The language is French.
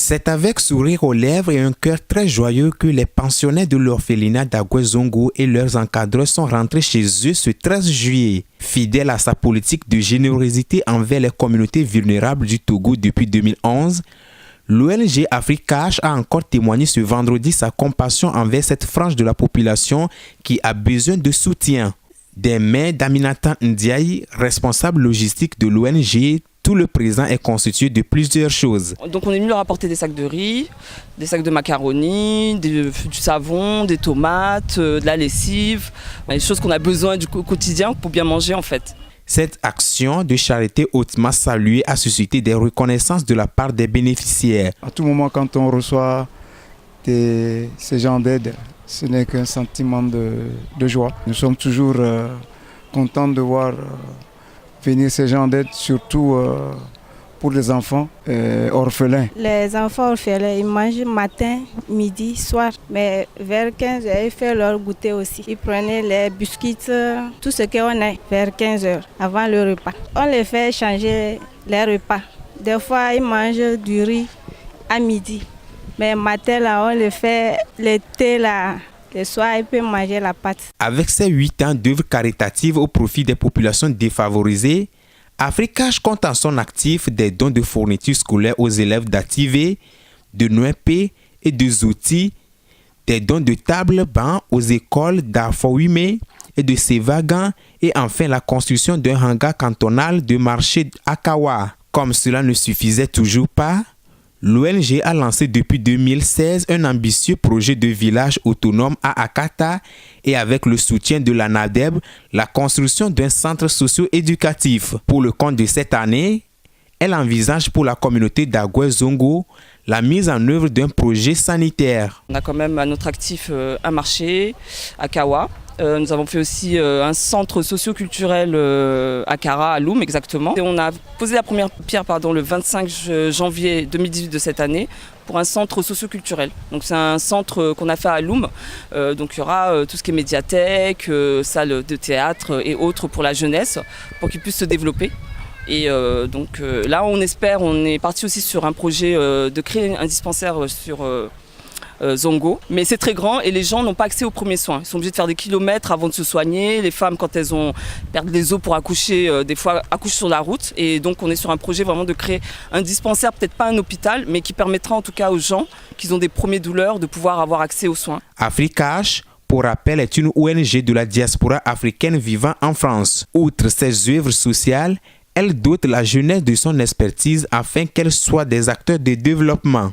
C'est avec sourire aux lèvres et un cœur très joyeux que les pensionnaires de l'orphelinat d'Agoué Zongo et leurs encadreurs sont rentrés chez eux ce 13 juillet. Fidèle à sa politique de générosité envers les communautés vulnérables du Togo depuis 2011, l'ONG Africash a encore témoigné ce vendredi sa compassion envers cette frange de la population qui a besoin de soutien. Des mains d'Aminata Ndiaye, responsable logistique de l'ONG, tout le présent est constitué de plusieurs choses. Donc on est venu leur apporter des sacs de riz, des sacs de macaroni, du savon, des tomates, de la lessive, des choses qu'on a besoin du quotidien pour bien manger en fait. Cette action de charité hautement saluée a suscité des reconnaissances de la part des bénéficiaires. À tout moment, quand on reçoit ces genres d'aide, ce n'est qu'un sentiment de joie. Nous sommes toujours contents de voir venir ces gens d'aide, surtout pour les enfants orphelins. Les enfants orphelins, ils mangent matin, midi, soir. Mais vers 15 h, ils font leur goûter aussi. Ils prenaient les biscuits, tout ce qu'on a, vers 15 h, avant le repas. On les fait changer les repas. Des fois, ils mangent du riz à midi. Mais matin, là, on les fait le thé, là. Le soir, ils peuvent manger la pâte. Avec ses 8 ans d'œuvres caritatives au profit des populations défavorisées, Africash compte en son actif des dons de fournitures scolaires aux élèves d'Ativé, de Nouépé et de Zouti, des dons de tables bancs aux écoles d'Afoouimé et de Sévagan et enfin la construction d'un hangar cantonal de marché à Kawa. Comme cela ne suffisait toujours pas, l'ONG a lancé depuis 2016 un ambitieux projet de village autonome à Akata et avec le soutien de la NADEB, la construction d'un centre socio-éducatif. Pour le compte de cette année, elle envisage pour la communauté d'Agoué Zongo la mise en œuvre d'un projet sanitaire. On a quand même à notre actif un marché à Kawa. Nous avons fait aussi un centre socio-culturel à Kara, à Loum exactement. Et on a posé la première pierre le 25 janvier 2018 de cette année pour un centre socio-culturel. Donc c'est un centre qu'on a fait à Loum. Donc il y aura tout ce qui est médiathèque, salle de théâtre et autres pour la jeunesse, pour qu'ils puissent se développer. Et donc là on est parti aussi sur un projet de créer un dispensaire sur Zongo, mais c'est très grand et les gens n'ont pas accès aux premiers soins. Ils sont obligés de faire des kilomètres avant de se soigner. Les femmes, quand elles perdent les os pour accoucher, des fois accouchent sur la route. Et donc on est sur un projet vraiment de créer un dispensaire, peut-être pas un hôpital, mais qui permettra en tout cas aux gens qui ont des premières douleurs de pouvoir avoir accès aux soins. Africash, pour rappel, est une ONG de la diaspora africaine vivant en France. Outre ses œuvres sociales, elle dote la jeunesse de son expertise afin qu'elle soit des acteurs de développement.